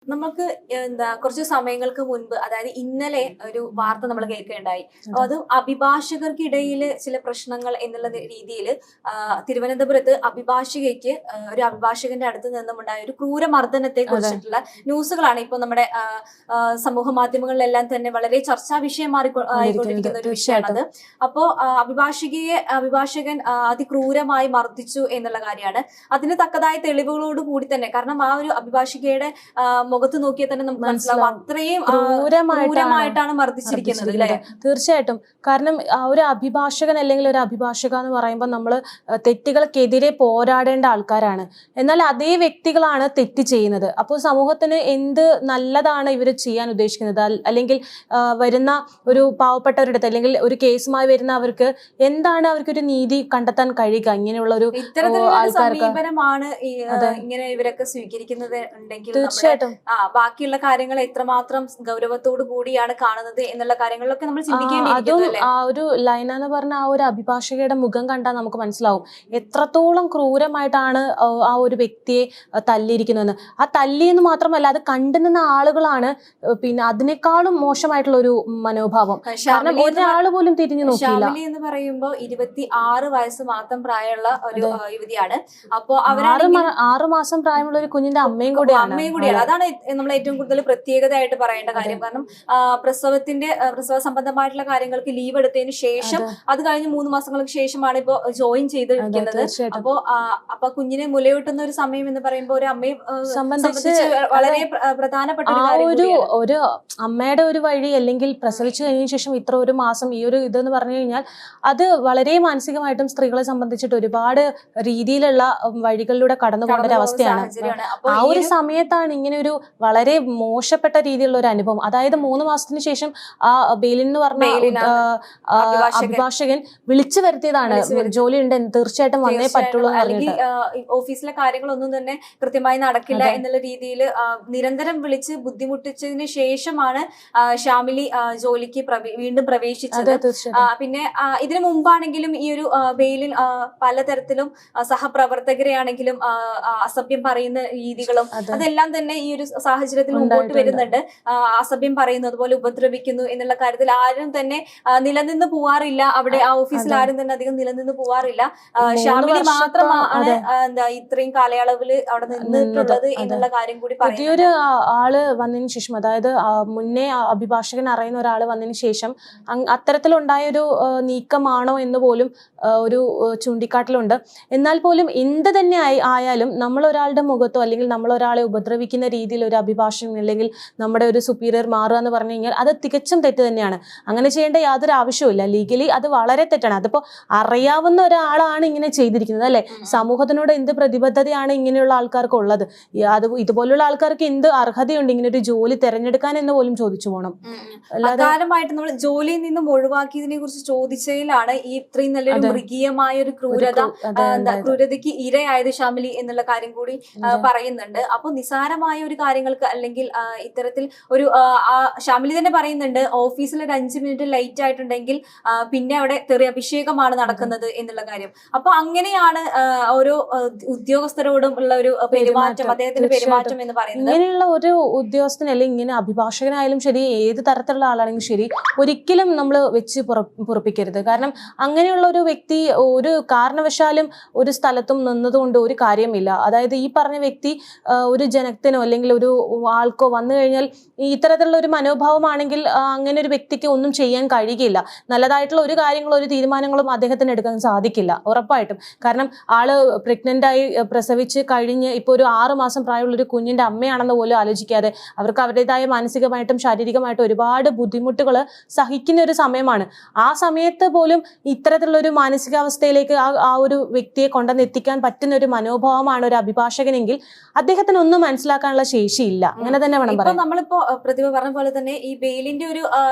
നമുക്ക് കുറച്ച് സമയങ്ങൾക്ക് മുൻപ്, അതായത് ഇന്നലെ ഒരു വാർത്ത നമ്മൾ കേൾക്കുകയുണ്ടായി. അത് അഭിഭാഷകർക്കിടയിൽ ചില പ്രശ്നങ്ങൾ എന്നുള്ള രീതിയിൽ തിരുവനന്തപുരത്ത് ഒരു അഭിഭാഷകന്റെ അടുത്ത് നിന്നും ഉണ്ടായ ഒരു ക്രൂരമർദ്ദനത്തെ കുറിച്ചിട്ടുള്ള ന്യൂസുകളാണ് ഇപ്പോൾ നമ്മുടെ സമൂഹ മാധ്യമങ്ങളിലെല്ലാം തന്നെ വളരെ ചർച്ചാ ആയിക്കൊണ്ടിരിക്കുന്ന ഒരു വിഷയമാണത്. അപ്പോ അഭിഭാഷകൻ അതിക്രൂരമായി മർദ്ദിച്ചു എന്നുള്ള കാര്യമാണ്. അതിന് തക്കതായ തെളിവുകളോട് കൂടി തന്നെ, കാരണം ആ ഒരു അഭിഭാഷികയുടെ മുഖത്ത് നോക്കിയാൽ തന്നെ നമുക്ക് മനസ്സിലാവും അത്രയും ക്രൂരമായിട്ടാണ് മർദ്ദിച്ചിരിക്കുന്നത് അല്ലേ? തീർച്ചയായിട്ടും. കാരണം ഒരു അഭിഭാഷകൻ അല്ലെങ്കിൽ ഒരു അഭിഭാഷക എന്ന് പറയുമ്പോൾ നമ്മൾ തെറ്റുകൾക്കെതിരെ പോരാടേണ്ട ആൾക്കാരാണ്. എന്നാൽ അതേ വ്യക്തികളാണ് തെറ്റ് ചെയ്യുന്നത്. അപ്പോൾ സമൂഹത്തിന് എന്ത് നല്ലതാണ് ഇവർ ചെയ്യാൻ ഉദ്ദേശിക്കുന്നത്? അല്ലെങ്കിൽ വരുന്ന ഒരു പാവപ്പെട്ടവരുടെ അടുത്ത് അല്ലെങ്കിൽ ഒരു കേസുമായി വരുന്ന അവർക്ക് എന്താണ് അവർക്കൊരു നീതി കണ്ടെത്താൻ കഴിയുക? ഇങ്ങനെയുള്ള ഒരു സമീപനമാണ് ഇങ്ങനെ ഇവരൊക്കെ സ്വീകരിക്കുന്നത് ഉണ്ടെങ്കിൽ തീർച്ചയായിട്ടും ബാക്കിയുള്ള കാര്യങ്ങൾ എത്രമാത്രം ഗൗരവത്തോടു കൂടിയാണ് കാണുന്നത് എന്നുള്ള കാര്യങ്ങളിലൊക്കെ നമ്മൾ ചിന്തിക്കേണ്ടിയിരിക്കുന്നു. ആ ഒരു ലൈന എന്ന് പറഞ്ഞ ആ ഒരു അഭിഭാഷകയുടെ മുഖം കണ്ടാൽ നമുക്ക് മനസ്സിലാവും എത്രത്തോളം ക്രൂരമായിട്ടാണ് ആ ഒരു വ്യക്തിയെ തല്ലിയിരിക്കുന്നതെന്ന്. ആ തല്ലിയെന്ന് മാത്രമല്ല, അത് കണ്ടുനിന്ന ആളുകളാണ് പിന്നെ അതിനേക്കാളും മോശമായിട്ടുള്ള ഒരു മനോഭാവം. കാരണം ഒരാള് പോലും തിരിഞ്ഞു നോക്കിയില്ല. ഷാമിലി എന്ന് പറയുമ്പോൾ 26 വയസ്സ് മാത്രം പ്രായമുള്ള ഒരു യുവതിയാണ്. അപ്പോ 6 മാസം പ്രായമുള്ള ഒരു കുഞ്ഞിന്റെ അമ്മയും കൂടിയാണ്. അതാണ് നമ്മൾ ഏറ്റവും കൂടുതൽ പ്രത്യേകതയായിട്ട് പറയേണ്ട കാര്യം. കാരണം പ്രസവ സംബന്ധമായിട്ടുള്ള കാര്യങ്ങൾക്ക് ലീവ് എടുത്തതിന് ശേഷം അത് കഴിഞ്ഞ് 3 മാസങ്ങൾക്ക് ശേഷമാണ് ഇപ്പോ ജോയിൻ ചെയ്തിരിക്കുന്നത്. അപ്പൊ കുഞ്ഞിനെ മുലയൂട്ടുന്ന ഒരു സമയം എന്ന് പറയുമ്പോൾ ഒരു അമ്മയെ സംബന്ധിച്ച് വളരെ പ്രധാനപ്പെട്ട ഒരു അമ്മയുടെ ഒരു വഴി, അല്ലെങ്കിൽ പ്രസവിച്ചു കഴിഞ്ഞ ശേഷം ഇത്ര ഒരു മാസം ഈ ഒരു ഇതെന്ന് പറഞ്ഞു കഴിഞ്ഞാൽ അത് വളരെ മാനസികമായിട്ടും സ്ത്രീകളെ സംബന്ധിച്ചിട്ട് ഒരുപാട് രീതിയിലുള്ള വഴികളിലൂടെ കടന്നു പോകേണ്ട ഒരു അവസ്ഥയാണ്. ആ ഒരു സമയത്താണ് ഇങ്ങനെ ഒരു വളരെ മോശപ്പെട്ട രീതിയിലുള്ള ഒരു അനുഭവം. അതായത് 3 മാസത്തിന് ശേഷം ആ ബെയിലിൻ എന്ന് പറഞ്ഞ അഭിഭാഷകൻ വിളിച്ചു വരുത്തിയതാണ്. ജോലി ഉണ്ട്, തീർച്ചയായിട്ടും വന്നേ പറ്റുള്ളൂ. അല്ലെങ്കിൽ ഓഫീസിലെ കാര്യങ്ങളൊന്നും തന്നെ കൃത്യമായി നടക്കില്ല എന്നുള്ള രീതിയിൽ നിരന്തരം വിളിച്ച് ബുദ്ധിമുട്ടിച്ചതിന് ശേഷമാണ് ഷാമിലി ജോലിക്ക് വീണ്ടും പ്രവേശിച്ചത്. പിന്നെ ഇതിനു മുമ്പാണെങ്കിലും ഈ ഒരു ബെയിലിൽ പലതരത്തിലും സഹപ്രവർത്തകരെയാണെങ്കിലും അസഭ്യം പറയുന്ന രീതികളും അതെല്ലാം തന്നെ ഈ ഒരു സാഹചര്യത്തിൽ മുമ്പോട്ട് വരുന്നുണ്ട്. അസഭ്യം പറയുന്നു, അതുപോലെ ഉപദ്രവിക്കുന്നു എന്നുള്ള കാര്യത്തിൽ ആരും തന്നെ നിലനിന്ന് പോവാറില്ല. അവിടെ ആ ഓഫീസിൽ ആരും തന്നെ അധികം നിലനിന്ന് പോവാറില്ല. ഷാമിലി മാത്രമാണ് ഇത്രയും കാലയളവിൽ അവിടെ നിന്നിട്ടുള്ളത് എന്നുള്ള കാര്യം കൂടി പുതിയൊരു ആള് വന്നതിന് ശേഷം, അതായത് മുന്നേ അഭിഭാഷകൻ അറിയുന്ന ഒരാൾ വന്നതിന് ശേഷം അത്തരത്തിലുണ്ടായ ഒരു നീക്കമാണോ എന്ന് പോലും ഒരു ചൂണ്ടിക്കാട്ടലുണ്ട്. എന്നാൽ പോലും എന്ത് തന്നെ ആയാലും നമ്മൾ ഒരാളുടെ മുഖത്തോ അല്ലെങ്കിൽ നമ്മൾ ഒരാളെ ഉപദ്രവിക്കുന്ന രീതിയിൽ ഒരു അഭിഭാഷകൻ അല്ലെങ്കിൽ നമ്മുടെ ഒരു സുപ്പീരിയർ മാറുക എന്ന് പറഞ്ഞു കഴിഞ്ഞാൽ അത് തികച്ചും തെറ്റ് തന്നെയാണ്. അങ്ങനെ ചെയ്യേണ്ട യാതൊരു ആവശ്യവുമില്ല. ലീഗലി അത് വളരെ തെറ്റാണ്. അതിപ്പോ അറിയാവുന്ന ഒരാളാണ് ഇങ്ങനെ ചെയ്തിരിക്കുന്നത് അല്ലെ? സമൂഹത്തിനോട് എന്ത് പ്രതിബദ്ധതയാണ് ഇങ്ങനെയുള്ള ആൾക്കാർക്ക് ഉള്ളത്? ഇതുപോലുള്ള ആൾക്കാർക്ക് എന്ത് അർഹതയുണ്ട് ഇങ്ങനെ ഒരു ജോലി തിരഞ്ഞെടുക്കാൻ എന്ന് പോലും ചോദിച്ചു പോകണം. പ്രധാനമായിട്ട് നമ്മൾ ജോലിയിൽ നിന്നും ഒഴിവാക്കിയതിനെ കുറിച്ച് ചോദിച്ചതിലാണ് ഈ ഇത്രയും നല്ലൊരു മൃഗീയമായ ഒരു ക്രൂരതയ്ക്ക് ഇരയായത് ഷാമിലി എന്നുള്ള കാര്യം കൂടി പറയുന്നുണ്ട്. അപ്പൊ നിസാരമായ ഒരു കാര്യങ്ങൾക്ക് അല്ലെങ്കിൽ ഇത്തരത്തിൽ ഒരു ഷാമിലി തന്നെ പറയുന്നുണ്ട്, ഓഫീസിൽ ഒരു 5 മിനിറ്റ് ലൈറ്റ് ആയിട്ടുണ്ടെങ്കിൽ പിന്നെ അവിടെ തെറി അഭിഷേകമാണ് നടക്കുന്നത് എന്നുള്ള കാര്യം. അപ്പൊ അങ്ങനെയാണ് ഓരോ ഉദ്യോഗസ്ഥരോടും ഉള്ള ഒരു പെരുമാറ്റം, അദ്ദേഹത്തിന്റെ പെരുമാറ്റം എന്ന് പറയുന്നത്. ഇങ്ങനെയുള്ള ഒരു ഉദ്യോഗസ്ഥൻ അല്ലെങ്കിൽ ഇങ്ങനെ അഭിഭാഷകനായാലും ശരി, ഏത് തരത്തിലുള്ള ആളാണെങ്കിലും ശരി, ഒരിക്കലും നമ്മൾ വെച്ച് പുറപ്പിക്കരുത്. കാരണം അങ്ങനെയുള്ള ഒരു വ്യക്തി ഒരു കാരണവശാലും ഒരു സ്ഥലത്തും നിന്നതുകൊണ്ട് ഒരു കാര്യമില്ല. അതായത് ഈ പറഞ്ഞ വ്യക്തി ഒരു ജനത്തിനോ അല്ലെങ്കിൽ ഒരു ആൾക്കോ വന്നു കഴിഞ്ഞാൽ ഇത്തരത്തിലുള്ള ഒരു മനോഭാവമാണെങ്കിൽ അങ്ങനെ ഒരു വ്യക്തിക്ക് ഒന്നും ചെയ്യാൻ കഴിയുകയില്ല. നല്ലതായിട്ടുള്ള ഒരു കാര്യങ്ങളോ ഒരു തീരുമാനങ്ങളും അദ്ദേഹത്തിന് എടുക്കാൻ സാധിക്കില്ല, ഉറപ്പായിട്ടും. കാരണം ആള് പ്രഗ്നന്റായി പ്രസവിച്ച് കഴിഞ്ഞ് ഇപ്പോൾ ഒരു 6 മാസം പ്രായമുള്ള ഒരു കുഞ്ഞിന്റെ അമ്മയാണെന്ന് പോലും ആലോചിക്കാതെ അവർക്ക് അവരുടേതായ മാനസികമായിട്ടും ശാരീരികമായിട്ടും ഒരുപാട് ബുദ്ധിമുട്ടുകൾ സഹിക്കുന്ന ഒരു സമയമാണ്. ആ സമയത്ത് പോലും ഇത്തരത്തിലുള്ള ഒരു മാനസികാവസ്ഥയിലേക്ക് ആ ഒരു വ്യക്തിയെ കൊണ്ടുവന്ന് എത്തിക്കാൻ പറ്റുന്ന ഒരു മനോഭാവമാണ് ഒരു അഭിഭാഷകനെങ്കിൽ അദ്ദേഹത്തിന് ഒന്നും മനസ്സിലാക്കാനുള്ള ശേഷിയില്ല. അങ്ങനെ തന്നെ വേണം പറയാൻ. നമ്മളിപ്പോ പ്രതിഭ പറഞ്ഞ പോലെ തന്നെ ഈ ബെയിലിന്റെ ഒരു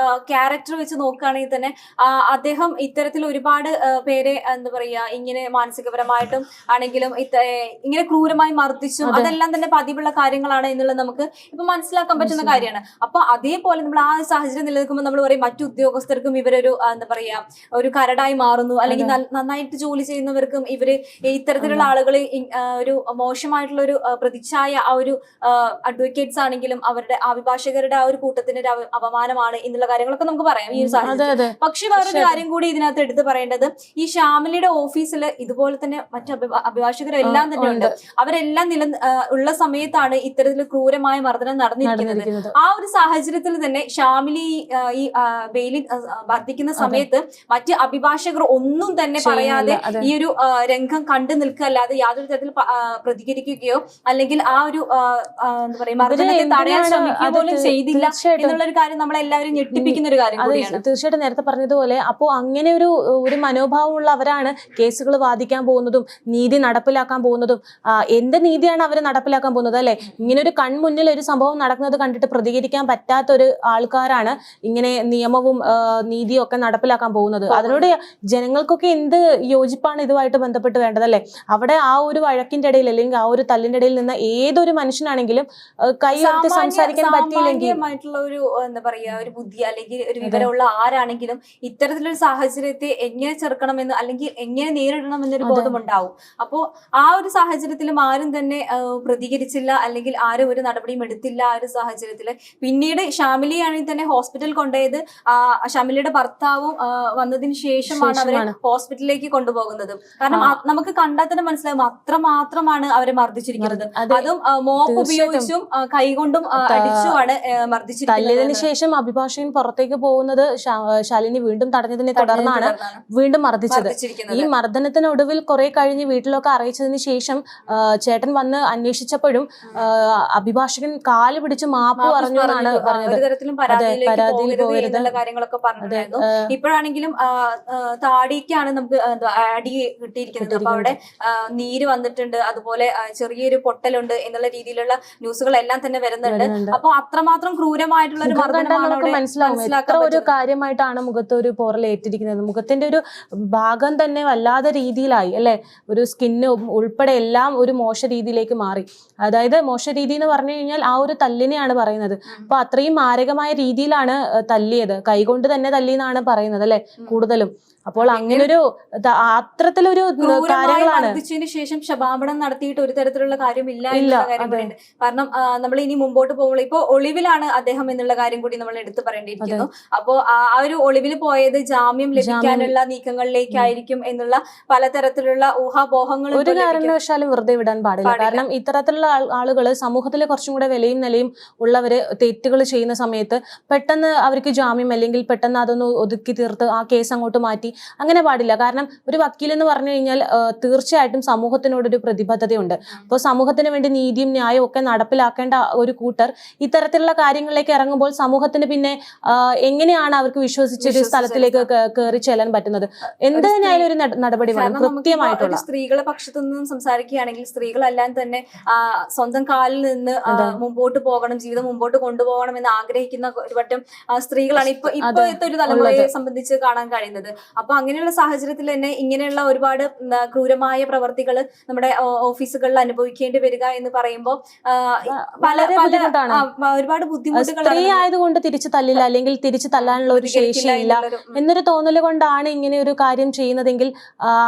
ക്യാരക്ടർ വെച്ച് നോക്കുകയാണെങ്കിൽ തന്നെ അദ്ദേഹം ഇത്തരത്തിൽ ഒരുപാട് പേരെ എന്താ പറയാ ഇങ്ങനെ മാനസികപരമായിട്ടും ആണെങ്കിലും ഇങ്ങനെ ക്രൂരമായി മർദ്ദിച്ചും അതെല്ലാം തന്നെ പതിവുള്ള കാര്യങ്ങളാണ് എന്നുള്ളത് നമുക്ക് ഇപ്പൊ മനസ്സിലാക്കാൻ പറ്റുന്ന കാര്യമാണ്. അപ്പൊ അതേപോലെ നമ്മൾ ആ സാഹചര്യം നിലനിൽക്കുമ്പോൾ നമ്മൾ പറയും മറ്റു ഉദ്യോഗസ്ഥർക്കും ഇവരൊരു എന്താ പറയാ ഒരു കരടായി മാറുന്നു, അല്ലെങ്കിൽ നന്നായിട്ട് ജോലി ചെയ്യുന്നവർക്കും ഇവര് ഇത്തരത്തിലുള്ള ആളുകൾ ഒരു മോശമായിട്ടുള്ള ഒരു പ്രതിച്ഛായ ആ ഒരു അഡ്വക്കേറ്റ്സ് ആണെങ്കിലും അവരുടെ അഭിഭാഷകരുടെ ആ ഒരു കൂട്ടത്തിന്റെ ഒരു അപമാനമാണ് എന്നുള്ള കാര്യങ്ങളൊക്കെ നമുക്ക് പറയാം ഈ ഒരു സാഹചര്യത്തിൽ. പക്ഷെ വേറൊരു കാര്യം കൂടി ഇതിനകത്ത് എടുത്തു പറയേണ്ടത്, ഈ ഷാമിലിയുടെ ഓഫീസിൽ ഇതുപോലെ തന്നെ മറ്റു അഭിഭാഷകരെല്ലാം തന്നെ ഉണ്ട്. അവരെല്ലാം ഉള്ള സമയത്താണ് ഇത്തരത്തിൽ ക്രൂരമായ മർദ്ദനം നടന്നിരിക്കുന്നത്. ആ ഒരു സാഹചര്യത്തിൽ തന്നെ ഷാമിലി ഈ ബെയിലിൽ വർദ്ധിക്കുന്ന സമയത്ത് മറ്റ് അഭിഭാഷകർ ഒന്നും തന്നെ പറയാതെ ഈ ഒരു രംഗം കണ്ടു നിൽക്കല്ലാതെ യാതൊരു തരത്തിൽ പ്രതികരിക്കുകയോ അല്ലെങ്കിൽ ആ ഒരു എന്താ പറയുക മർദ്ദനത്തെ തടയാൻ ശ്രമിക്കുക പോലും ചെയ്തില്ല എന്നുള്ളൊരു കാര്യം നമ്മളെല്ലാവരും ഞെട്ടിപ്പിക്കുന്ന ഒരു കാര്യം കൂടിയാണ്. തീർച്ചയായിട്ടും നേരത്തെ പറഞ്ഞതുപോലെ അപ്പോൾ അങ്ങനെ ഒരു മനോഭാവമുള്ളവരാണ് കേസുകൾ വാദിക്കാൻ പോകുന്നതും നീതി നടപ്പിലാക്കാൻ പോകുന്നതും. എന്ത് നീതിയാണ് അവർ നടപ്പിലാക്കാൻ പോകുന്നത് അല്ലെ? ഇങ്ങനെ ഒരു കൺമുന്നിൽ ഒരു സംഭവം നടക്കുന്നത് കണ്ടിട്ട് പ്രതികരിക്കാൻ പറ്റാത്ത ഒരു ആൾക്കാരാണ് ഇങ്ങനെ നിയമവും നീതിയും ഒക്കെ നടപ്പിലാക്കാൻ പോകുന്നത്. അതിനോട് ജനങ്ങൾക്കൊക്കെ എന്ത് യോജിപ്പാണ് ഇതുമായിട്ട് ബന്ധപ്പെട്ട് വേണ്ടതല്ലേ? അവിടെ ആ ഒരു വഴക്കിന്റെ ഇടയിൽ അല്ലെങ്കിൽ ആ ഒരു തല്ലിന്റെ ഇടയിൽ നിന്ന് ഏതൊരു മനുഷ്യനാണെങ്കിലും കൈ ഉയർത്തി സംസാരിക്കാൻ പറ്റിയില്ലെങ്കിൽ ഒരു എന്താ പറയാ ഒരു ബുദ്ധി അല്ലെങ്കിൽ ഒരു വിവരമുള്ള ആരാണെങ്കിലും ഇത്തരത്തിലൊരു സാഹചര്യത്തെ എങ്ങനെ ചെറുക്കണമെന്ന് അല്ലെങ്കിൽ എങ്ങനെ നേരിടണം എന്നൊരു ബോധം ഉണ്ടാവും. അപ്പോ ആ ഒരു സാഹചര്യത്തിലും ആരും തന്നെ പ്രതികരിച്ചില്ല അല്ലെങ്കിൽ ആരും ഒരു നടപടിയും എടുത്തില്ല. ആ ഒരു സാഹചര്യത്തില് പിന്നീട് ഷാമിലിയാണെങ്കിൽ തന്നെ ഹോസ്പിറ്റൽ കൊണ്ടുപോയത് ഷാമിലിയുടെ ഭർത്താവും വന്നതിന് ശേഷമാണ് അവരെ ഹോസ്പിറ്റലിലേക്ക് കൊണ്ടുപോകുന്നത്. കാരണം നമുക്ക് കണ്ടാൽ തന്നെ മനസ്സിലാവും അത്രമാത്രമാണ് അവരെ മർദ്ദിച്ചിരിക്കുന്നത്. അതും മോപ്പ് ഉപയോഗിച്ചും കൈകൊണ്ടും അടിച്ചുമാണ് മർദ്ദിച്ചിരിക്കുന്നത്. ശേഷം അഭിഭാഷകൻ പുറത്തേക്ക് പോകുന്നത് ശാലിനി വീണ്ടും തടഞ്ഞതിനെ തുടർന്നാണ് വീണ്ടും മർദ്ദിച്ചത്. ഈ മർദ്ദനത്തിനൊടുവിൽ കുറെ കഴിഞ്ഞ് വീട്ടിലൊക്കെ അറിയിച്ചതിന് ശേഷം ചേട്ടൻ വന്ന് അന്വേഷിച്ചപ്പോഴും അഭിഭാഷകൻ കാല് പിടിച്ച് മാപ്പ് പറഞ്ഞു എന്നാണ് പറഞ്ഞത്. ഒരു തരത്തിലും പരാതിയിൽ പോകരുത് കാര്യങ്ങളൊക്കെ പറഞ്ഞിരുന്നു. ഇപ്പോഴാണെങ്കിലും താടിക്കാണ് നമുക്ക് അടി കിട്ടിയിരിക്കുന്നത്. അപ്പൊ അവിടെ നീര് വന്നിട്ടുണ്ട്, അതുപോലെ ചെറിയൊരു പൊട്ടലുണ്ട് എന്നുള്ള രീതിയിലുള്ള ന്യൂസുകളെല്ലാം തന്നെ വരുന്നുണ്ട്. അപ്പൊ അത്രമാത്രം ക്രൂരമായിട്ടുള്ള ഒരു മനസ്സിലാക്കാൻ ഒരു കാര്യമായിട്ടാണ് മുഖത്ത് ഒരു പോറലേറ്റിരിക്കുന്നത്. മുഖത്തിന്റെ ഒരു ഭാഗം തന്നെ വല്ലാതെ രീതിയിലായി അല്ലെ? ഒരു സ്കിന്ന് ഉൾപ്പെടെ എല്ലാം ഒരു മോശ രീതിയിലേക്ക് മാറി. അതായത് മോശ രീതി എന്ന് പറഞ്ഞു കഴിഞ്ഞാൽ ആ ഒരു തല്ലിനെയാണ് പറയുന്നത്. അപ്പൊ അത്രയും മാരകമായ രീതിയിലാണ് തല്ലിയത്. കൈകൊണ്ട് തന്നെ തല്ലി എന്നാണ് പറയുന്നത് അല്ലെ കൂടുതലും. അപ്പോൾ അങ്ങനൊരു അത്തരത്തിലൊരു കാര്യങ്ങളാണ് ശേഷം ക്ഷമാപണം നടത്തിയിട്ട് ഒരു തരത്തിലുള്ള കാര്യമില്ല എന്നുള്ള കാര്യം പറയുന്നുണ്ട്. കാരണം നമ്മൾ ഇനി മുമ്പോട്ട് പോകുമ്പോൾ ഇപ്പൊ ഒളിവിലാണ് അദ്ദേഹം എന്നുള്ള കാര്യം കൂടി നമ്മൾ എടുത്തു പറയേണ്ടിയിരിക്കുന്നു. അപ്പോ ആ ഒരു ഒളിവിൽ പോയത് ജാമ്യം ലഭിക്കാനുള്ള നീക്കങ്ങളിലേക്കായിരിക്കും എന്നുള്ള പലതരത്തിലുള്ള ഊഹാപോഹങ്ങൾ ഒരു കാരണവശാലും വെറുതെ വിടാൻ പാടില്ല. കാരണം ഇത്തരത്തിലുള്ള ആളുകൾ സമൂഹത്തിലെ കുറച്ചും കൂടെ വിലയും നിലയും ഉള്ളവര് തെറ്റുകൾ ചെയ്യുന്ന സമയത്ത് പെട്ടെന്ന് അവർക്ക് ജാമ്യം അല്ലെങ്കിൽ പെട്ടെന്ന് അതൊന്ന് ഒതുക്കി തീർത്ത് ആ കേസ് അങ്ങോട്ട് മാറ്റി അങ്ങനെ പാടില്ല. കാരണം ഒരു വക്കീൽ എന്ന് പറഞ്ഞു കഴിഞ്ഞാൽ തീർച്ചയായിട്ടും സമൂഹത്തിനോടൊരു പ്രതിബദ്ധതയുണ്ട്. അപ്പോൾ സമൂഹത്തിന് വേണ്ടി നീതിയും ന്യായവും ഒക്കെ നടപ്പിലാക്കേണ്ട ഒരു കൂട്ടർ ഇത്തരത്തിലുള്ള കാര്യങ്ങളിലേക്ക് ഇറങ്ങുമ്പോൾ സമൂഹത്തിന് പിന്നെ എങ്ങനെയാണ് അവർക്ക് വിശ്വസിച്ചൊരു സ്ഥലത്തിലേക്ക് കയറി ചെല്ലാൻ പറ്റുന്നത്? എന്ത് തന്നെയായാലും ഒരു നടപടി വേണം കൃത്യമായിട്ടുള്ള. സ്ത്രീകളെ പക്ഷത്തു നിന്നും സംസാരിക്കുകയാണെങ്കിൽ സ്ത്രീകളെല്ലാം തന്നെ സ്വന്തം കാലിൽ നിന്ന് മുമ്പോട്ട് പോകണം, ജീവിതം മുമ്പോട്ട് കൊണ്ടുപോകണം എന്ന് ആഗ്രഹിക്കുന്ന ഒരു വട്ടം സ്ത്രീകളാണ് ഇപ്പോഴത്തെ ഒരു തലമുറയെ സംബന്ധിച്ച് കാണാൻ കഴിയുന്നത്. അപ്പൊ അങ്ങനെയുള്ള സാഹചര്യത്തിൽ തന്നെ ഇങ്ങനെയുള്ള ഒരുപാട് ക്രൂരമായ പ്രവർത്തികൾ നമ്മുടെ ഓഫീസുകളിൽ അനുഭവിക്കേണ്ടി വരിക എന്ന് പറയുമ്പോൾ ഒരുപാട് ബുദ്ധിമുട്ടുകൾ. സ്ത്രീ ആയതുകൊണ്ട് തിരിച്ചു തല്ലില്ല അല്ലെങ്കിൽ തിരിച്ചു തല്ലാനുള്ള ഒരു ശേഷിയില്ല എന്നൊരു തോന്നല് കൊണ്ടാണ് ഇങ്ങനെ ഒരു കാര്യം ചെയ്യുന്നതെങ്കിൽ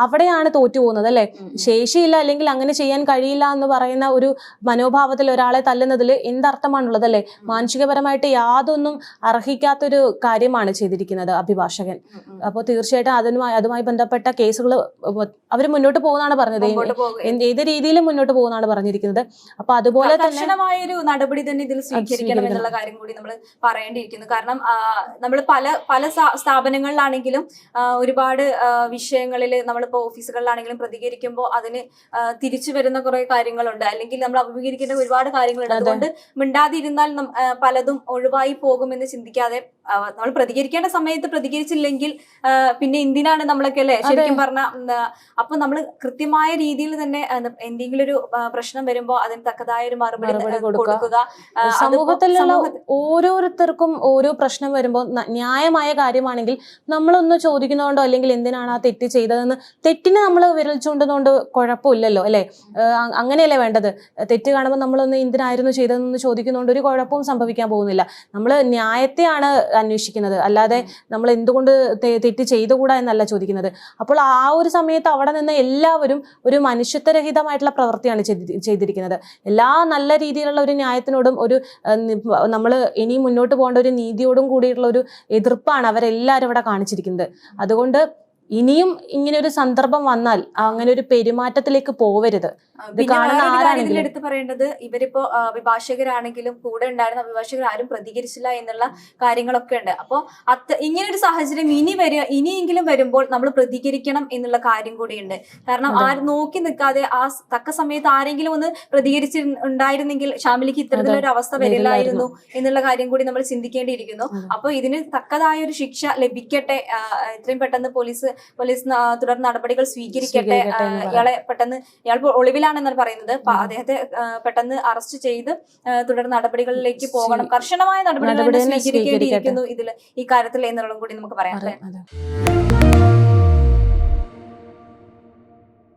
അവിടെയാണ് തോറ്റു പോകുന്നത് അല്ലെ? ശേഷിയില്ല അല്ലെങ്കിൽ അങ്ങനെ ചെയ്യാൻ കഴിയില്ല എന്ന് പറയുന്ന ഒരു മനോഭാവത്തിൽ ഒരാളെ തല്ലുന്നതിൽ എന്തർത്ഥമാണുള്ളത് അല്ലെ? മാനസികപരമായിട്ട് യാതൊന്നും അർഹിക്കാത്തൊരു കാര്യമാണ് ചെയ്തിരിക്കുന്നത് അഭിഭാഷകൻ. അപ്പോൾ തീർച്ചയായിട്ടും അതുമായി ബന്ധപ്പെട്ട കേസുകൾ അവർ മുന്നോട്ട് പോകുന്നതാണ് പറഞ്ഞത്. ഏത് രീതിയിലും മുന്നോട്ട് പോകുന്നതാണ് പറഞ്ഞിരിക്കുന്നത്. അപ്പൊ അതുപോലെ കർശനമായൊരു നടപടി തന്നെ ഇതിൽ സ്വീകരിക്കണം എന്നുള്ള കാര്യം കൂടി നമ്മൾ പറയേണ്ടിയിരിക്കുന്നു. കാരണം നമ്മൾ പല സ്ഥാപനങ്ങളിലാണെങ്കിലും ഒരുപാട് വിഷയങ്ങളിൽ നമ്മളിപ്പോ ഓഫീസുകളിലാണെങ്കിലും പ്രതികരിക്കുമ്പോൾ അതിന് തിരിച്ചു വരുന്ന കുറെ കാര്യങ്ങളുണ്ട്, അല്ലെങ്കിൽ നമ്മൾ അഭിമുഖീകരിക്കേണ്ട ഒരുപാട് കാര്യങ്ങളുണ്ട്. അതുകൊണ്ട് മിണ്ടാതിരുന്നാൽ പലതും ഒഴിവായി പോകുമെന്ന് ചിന്തിക്കാതെ നമ്മൾ പ്രതികരിക്കേണ്ട സമയത്ത് പ്രതികരിച്ചില്ലെങ്കിൽ പിന്നെ എന്തിനാണ് നമ്മളൊക്കെ അല്ലെ ശരിക്കും പറഞ്ഞ. അപ്പൊ നമ്മൾ കൃത്യമായ രീതിയിൽ തന്നെ എന്തെങ്കിലും ഒരു പ്രശ്നം വരുമ്പോൾ അതിന് തക്കതായ ഒരു മറുപടി കൊടുക്കുക. സമൂഹത്തിലുള്ള ഓരോരുത്തർക്കും ഓരോ പ്രശ്നം വരുമ്പോൾ ന്യായമായ കാര്യമാണെങ്കിൽ നമ്മളൊന്ന് ചോദിക്കുന്നതുകൊണ്ടോ അല്ലെങ്കിൽ എന്തിനാണ് ആ തെറ്റ് ചെയ്തതെന്ന് തെറ്റിനെ നമ്മൾ വിരൽ ചൂണ്ടുന്നതുകൊണ്ട് കുഴപ്പമില്ലല്ലോ അല്ലെ? അങ്ങനെയല്ലേ വേണ്ടത്? തെറ്റ് കാണുമ്പോൾ നമ്മളൊന്ന് എന്തിനായിരുന്നു ചെയ്തതെന്ന് ചോദിക്കുന്നതുകൊണ്ട് ഒരു കുഴപ്പവും സംഭവിക്കാൻ പോകുന്നില്ല. നമ്മൾ ന്യായത്തെയാണ് അന്വേഷിക്കുന്നത്, അല്ലാതെ നമ്മൾ എന്തുകൊണ്ട് തെറ്റ് ചെയ്തു ചെയ്തുകൂടാ എന്നല്ല ചോദിക്കുന്നത്. അപ്പോൾ ആ ഒരു സമയത്ത് അവിടെ നിന്ന് എല്ലാവരും ഒരു മനുഷ്യത്വരഹിതമായിട്ടുള്ള പ്രവൃത്തിയാണ് ചെയ്തിരിക്കുന്നത്. എല്ലാ നല്ല രീതിയിലുള്ള ഒരു ന്യായത്തിനോടും ഒരു നമ്മൾ ഇനി മുന്നോട്ട് പോകേണ്ട ഒരു നീതിയോടും കൂടിയിട്ടുള്ള ഒരു എതിർപ്പാണ് അവരെല്ലാവരും ഇവിടെ കാണിച്ചിരിക്കുന്നത്. അതുകൊണ്ട് ഇനിയും ഇങ്ങനെ ഒരു സന്ദർഭം വന്നാൽ അങ്ങനെ ഒരു പെരുമാറ്റത്തിലേക്ക് പോവരുത്. എടുത്തു പറയേണ്ടത്, ഇവരിപ്പോ അഭിഭാഷകരാണെങ്കിലും കൂടെ ഉണ്ടായിരുന്ന അഭിഭാഷകർ ആരും പ്രതികരിച്ചില്ല എന്നുള്ള കാര്യങ്ങളൊക്കെ ഉണ്ട്. അപ്പോൾ ഇങ്ങനെ ഒരു സാഹചര്യം ഇനിയെങ്കിലും വരുമ്പോൾ നമ്മൾ പ്രതികരിക്കണം എന്നുള്ള കാര്യം കൂടിയുണ്ട്. കാരണം ആരും നോക്കി നിൽക്കാതെ ആ തക്ക സമയത്ത് ആരെങ്കിലും ഒന്ന് പ്രതികരിച്ചിട്ടുണ്ടായിരുന്നെങ്കിൽ ഷാമിലിക്ക് ഇത്തരത്തിലൊരു അവസ്ഥ വരില്ലായിരുന്നു എന്നുള്ള കാര്യം കൂടി നമ്മൾ ചിന്തിക്കേണ്ടിയിരിക്കുന്നു. അപ്പോൾ ഇതിന് തക്കതായ ഒരു ശിക്ഷ ലഭിക്കട്ടെ, എത്രയും പെട്ടെന്ന് പോലീസ് തുടർ നടപടികൾ സ്വീകരിക്കട്ടെ. ഇയാൾ ഒളിവിലാണെന്നാണ് പറയുന്നത്. അദ്ദേഹത്തെ പെട്ടെന്ന് അറസ്റ്റ് ചെയ്ത് തുടർ നടപടികളിലേക്ക് പോകണം, കർശനമായ നടപടികൾ സ്വീകരിക്കേണ്ടിയിരിക്കുന്നു ഈ കാര്യത്തിൽ എന്നുള്ളതും കൂടി നമുക്ക് പറയാം.